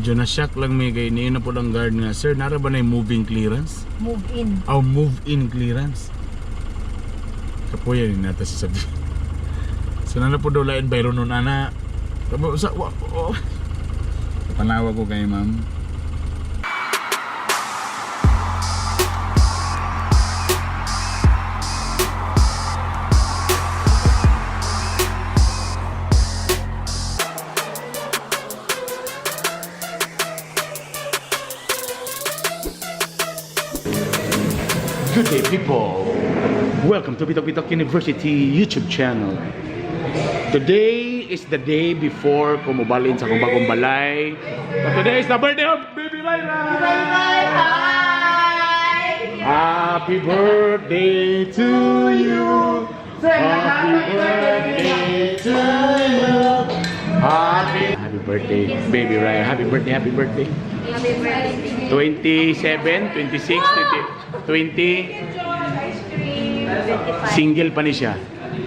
Medyo na-shock lang may kay niyo na po lang guard nga. Sir, nara ba na yung moving clearance? Move in. Oh, move-in clearance. Kapuya rin natin sasabihin. So na po daw lain bayro nun ana. Panawag ko kay ma'am. Good day, people. Welcome to Bitok Bitok University YouTube channel. Today is the day before ko mobalin sa akong bagong balay. But today is the birthday of Baby Lyra! Hi! Happy birthday to you! Happy birthday to you! Happy birthday, Baby Lyra. Happy birthday, happy birthday. Happy birthday. 27, 26, 20. Single pa ni siya.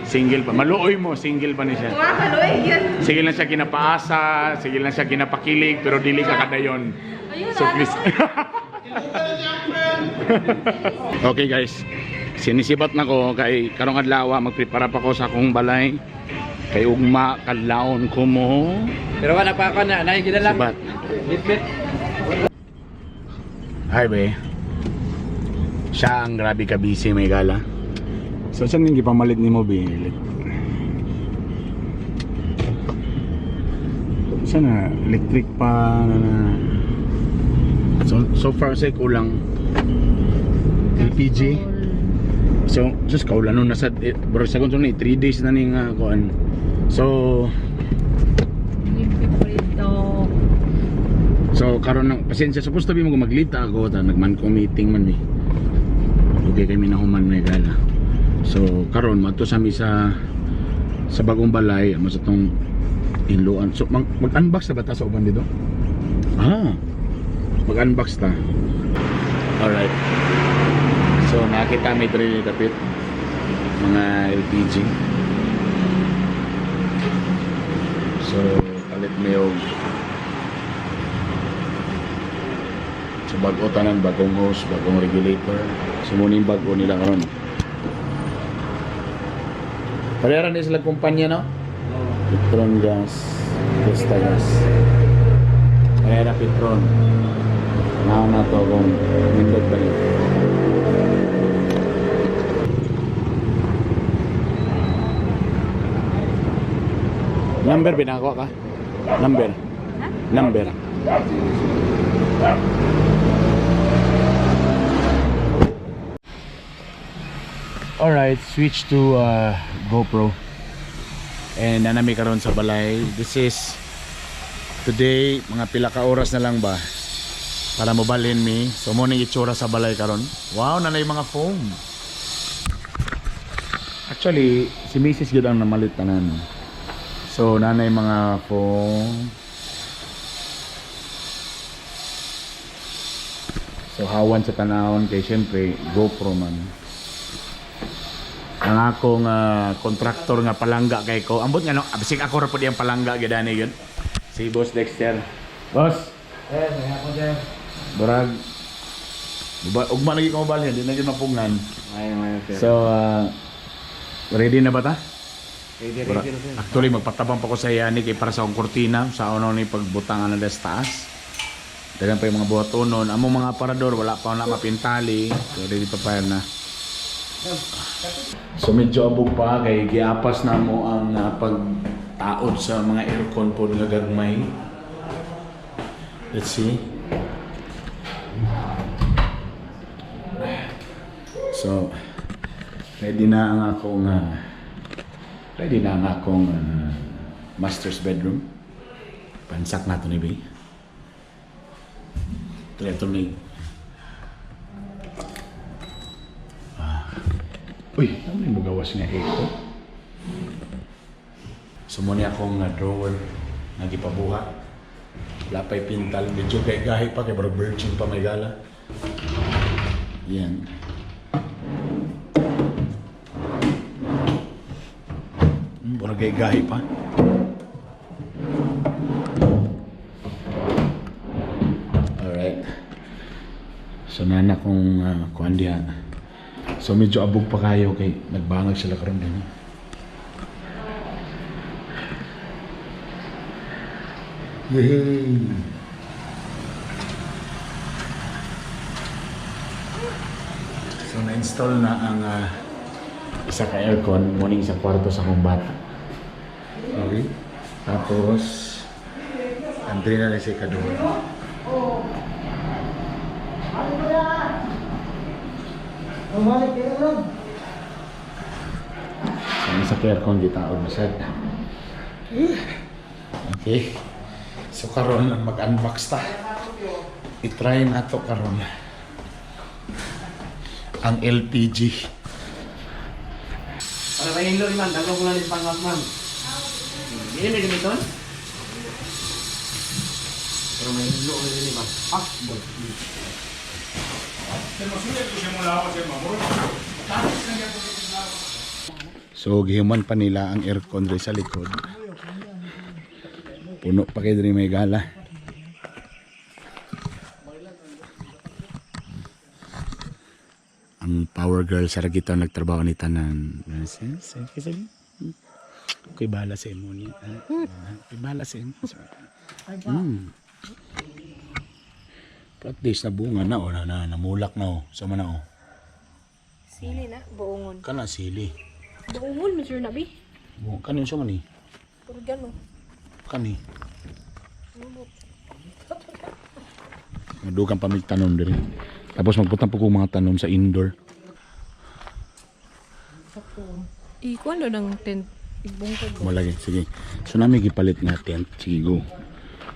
Single pa. Maluoy mo, single pa ni siya. Mga kaloy, yun. Sige lang siya kinapaasa, sige lang siya kinapakilig, pero dili ka kadayon. So please. Okay guys, sinisibat na ko kay karong adlaw magprepara pa ko sa akong balay. Kay ugma kadlawon ko mo. Pero wala pa ako na, nakikita lang. Sibat. Bit-bit. Hi be. Siya ang grabe ka busy may gala. So saan yung ipamalit ni mo be? Sana electric pa na. So far say kulang LPG. So just kaulan nun nasa bro sa kung 3 days na ning kuan. So karon ng pasensya supposed to be mo maglita ako ta nagman-ko meeting man ni. Okay kami na human may gala. So karon madto sa mi sa bagong balay amo sa tong inluan. So mag-unbox na ba ta sa uban dito? Mag-unbox ta. Alright. So nakita may dre kapit mga LPG. So palit mo yung so bago tanan, bagong hose, bagong regulator. So muna yung bago nila karon. Pareran din sila kumpanya no? Petron Gas, Vista Gas. Parera Petron. Now na to kung nindot ba rin. Number binako ka? Number? Ha? Number. Alright, switch to GoPro. And nanami karon sa balay. This is today, mga pila ka oras na lang ba para mobalin mi. So mo ning itsura sa balay karon. Wow, nanay mga foam. Actually, si Mrs. gyud ang namalit tanan. So nanay mga foam. So hawan sa tanawon kay syempre GoPro man. Ang akong kontraktor nga palangga kay ko. Ambot nga no, abisig ako ra pud yang palangga gidani yun. Si Boss Dexter. Boss. May ako dyan. Burag. Ugma lagi ko mobile yan, di na yun mapungnan. Ayun, sir. So ready na ba ta? Ready, sir. Actually magpatabang pa ko sa yani kay para sa akong kurtina sa ano ni pagbutangan na des taas. Dagan pa yung mga buhatonon. Among mga aparador wala pa na mapintali. So ready pa pa na. So medyo abog pa kay giapas na mo ang pagtaod sa mga aircon po nga gagmay. Let's see. So ready na ang akong master's bedroom. Pansak nato ni Bay. Ito ni. Uy, ano yung magawas nga ito? So muna akong drawer nagipabuhat. Lapay pintal, medyo kay gahi pa kay bro virgin pa may gala. Yan. Barangay gahi pa. akong kuan diha. So medyo abog pa kayo kay nagbangag sila karon din. Yay! So na-install na ang isa ka aircon morning sa kwarto sa akong bata. Okay? Tapos Andre na si Kadun. Ang sa aircon gitaod masad. Okay. So karon mag-unbox ta. I-try na to karon. Ang LPG. Para ba yung lori man, dalawa ko lang yung pangwas man. Hindi may gamiton? Pero may lori rin man. So gihuman pa nila ang aircon rin sa likod. Puno pa kayo rin may gala. Ang power girl sa ragito nagtrabaho ni tanan. Okay, bahala sa imo niya. Okay, bahala sa imo. But at least nabunga na o namulak na o. Sama na o. Sili na, buongon. Kana sili. Buongon, Mr. Nabi. Kanin siya man eh. Puro gano. Kani. Madugang pa may tanom diri. Tapos magputang po kong mga tanom sa indoor. Ikuan do ng tent. Ibungkod. Malagi, sige. So namin gipalit nga tent. Sige, go.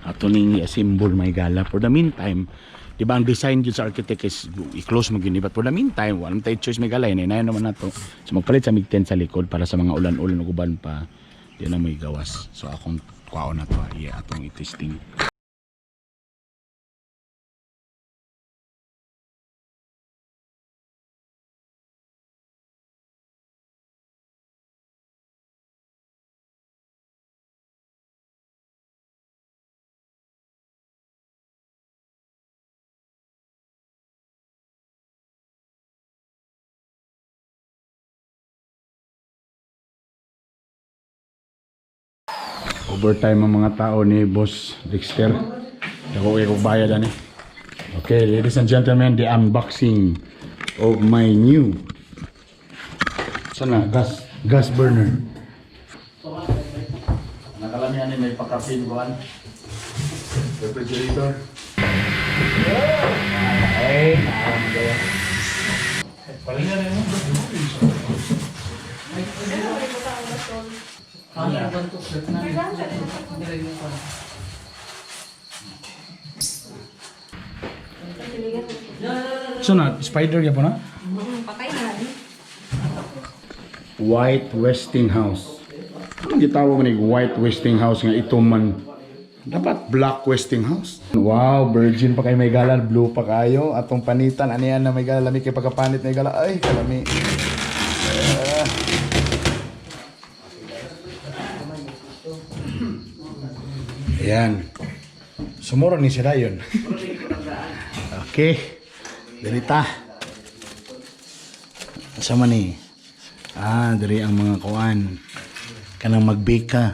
Ato ning symbol may gala. For the meantime, di ba ang design yun sa architect is i-close mo gini. But for the meantime, walang tayo choice may gala. Inayin naman na to. So magpalit sa mig tent sa likod para sa mga ulan-ulan o guban pa. Di na may gawas. So akong kwao na to. Yeah, atong i-testing. Overtime ang mga tao ni Boss Dexter. Ako kayo bayad ani. Okay, ladies and gentlemen, the unboxing of my new sana gas burner. Nakalamihan ni may pakapin buwan. Refrigerator. Ay, palingan mo. So na, spider ya po na? Patay na. White Westinghouse. Anong gitawag mo ni White Westinghouse nga ito man? Dapat Black Westinghouse. Wow, virgin pa kayo may gala, blue pa kayo. Atong panitan, ano yan na may gala, lami kayo pagkapanit may gala. Ay, kalami. Ayan. Sumuro ni si Rayon. Okay. Dalita. Sama ni. Dari ang mga kuan. Kanang mag-bake ka.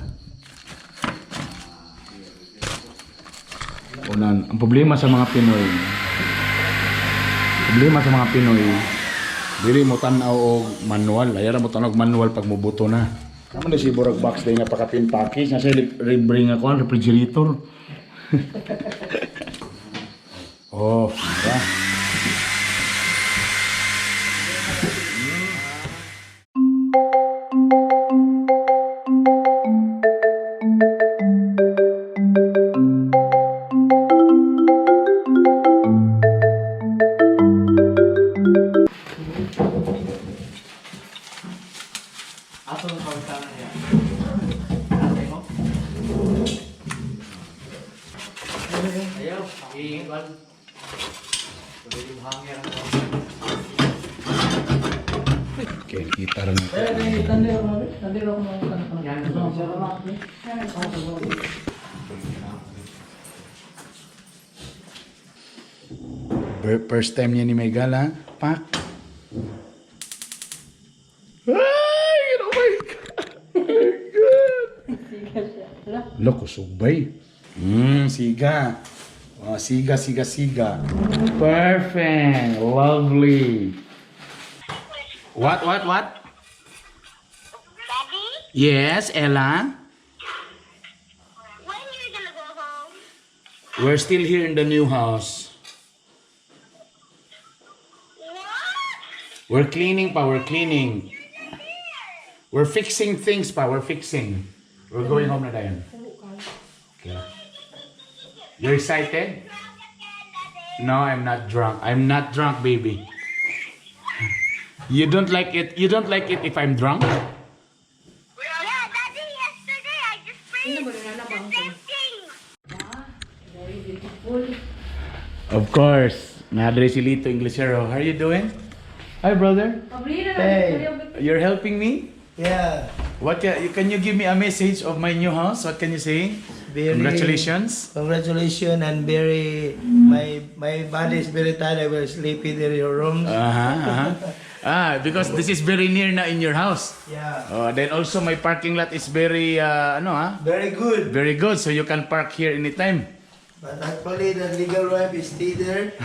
Unan, ang problema sa mga Pinoy. Dili mo tanaw og manual. Ayara mo tanaw og manual pag mubuto na. Tama na si Borag Box day nga pakatin package na siya bring ako refrigerator. Oh, diba? Ato ng pagkakas niya. Ayaw, iingan. Pwede yung hangin. Okay, kita rin natin. First time niya ni Megala. Pak. Ay, oh my God. Oh my God. Loko, subay. Siga. Oh, siga. Perfect. Lovely. What? Daddy, Yes, Ella? when are you gonna go home? We're still here in the new house. What? We're cleaning pa, we're cleaning. We're fixing things pa, we're fixing. We're going home na dayon. Okay. You're excited? No, I'm not drunk. I'm not drunk, baby. You don't like it? You don't like it if I'm drunk? Yeah, Daddy, yesterday I just prayed the same thing. Of course. Nadre si Lito Inglesero. How are you doing? Hi, brother. Hey. You're helping me? Yeah. What can you give me a message of my new house? What can you say? Congratulations. Congratulations and very my body is very tired. I will sleep in your room. Because this is very near na in your house. Yeah. Then also my parking lot is very Very good. very good, so you can park here anytime. But actually the legal wife is still there.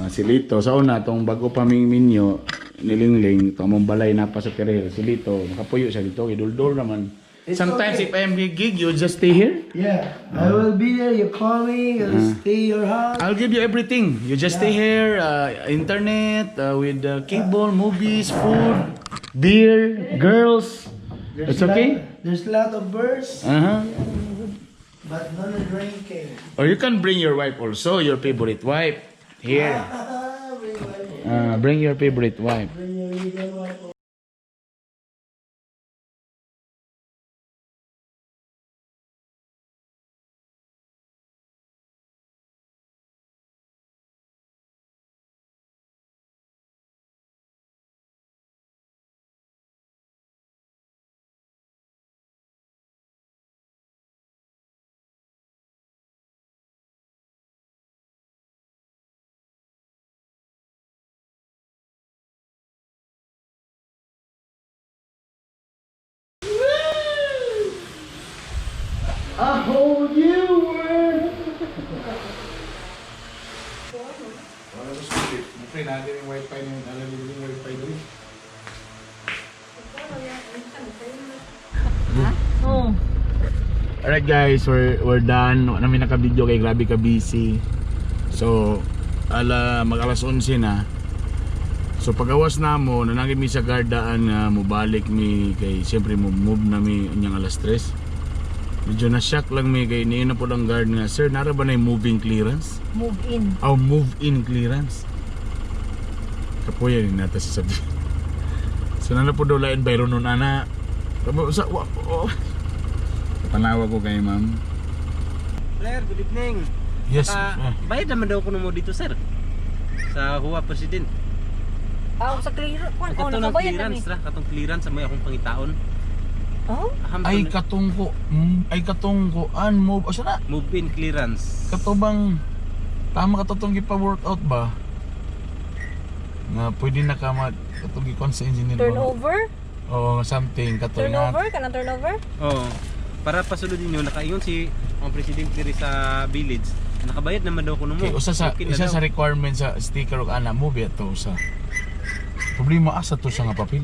Si Lito, sa una tong bago pa ming minyo nilingling, to mong balay na pa sa Terrell. Si Lito, makapuyo siya dito, iduldol naman. It's Sometimes okay. if I am gig, you just stay here. Yeah. I will be there. You call me. I'll stay your house. I'll give you everything. You just stay here, internet, with cable, movies, food, beer, girls. It's okay? There's a lot of birds, but no drinking. Or you can bring your wife also, your favorite wife. Here. Bring your favorite wife. Bring your legal wife. I hold you word. Oh. Alright guys, we're done. Namin naka-video kay grabe ka busy. So, mag-alas 11 na. So pagawas na mo, nanagin mi sa gardaan nga mubalik mi kay siyempre move na mi unyang alas 3. Medyo na-shock lang mi kay niyo na po lang guard nga, sir, nara ba na yung moving clearance? Move in. Oh, move-in clearance. Kapuya rin natin sasabi. So nana po daw lain bayro nun ana. Tanawa ko kay ma'am. Claire, good evening. Yes. Bayad naman daw ko mo dito, sir. Sa Hua President. Sa clearance. Katong Nakabayad na clearance ra, katong clearance sa may akong pangitaon. Oh? Ay katungko move asa na Move in clearance. katubang tama katutong gipa-workout ba nga pwede na ka katong gikon sa engineer ba? Turnover? O something katong nga Turnover? Kanang turnover? Oo. Para pasulod ninyo, nakaingon si ang presidente diri sa village. Nakabayad naman daw ko mo. okay, isa sa requirement sa sticker og ana move to sa problema asa to sa nga papel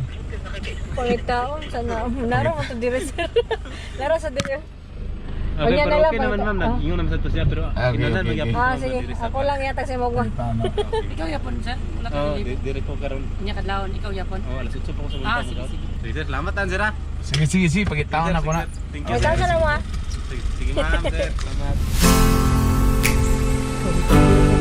Pangitaon. Sana. Naro mo ito dire sir. Naro sa dire. Okay, Kanya pero na lang okay ba naman ito? ma'am, ingon naman sa to siya pero Okay, kinahanglan okay, magyapon Ah, ko sige. diri sa Ako lang yata si Mogwan. tama Ikaw yapon sir? Wala ka Oh, nilip. diri ko karon. Inya kadlawon, ikaw yapon. Oh, alas 8 pa ko sa Ah, buntag. sige, sige. Sige, sir, salamat tan sir. sige pagitaon ako na Thank you. May tawag ka na mo ah. Sige, ma'am, sir. Salamat. Sorry.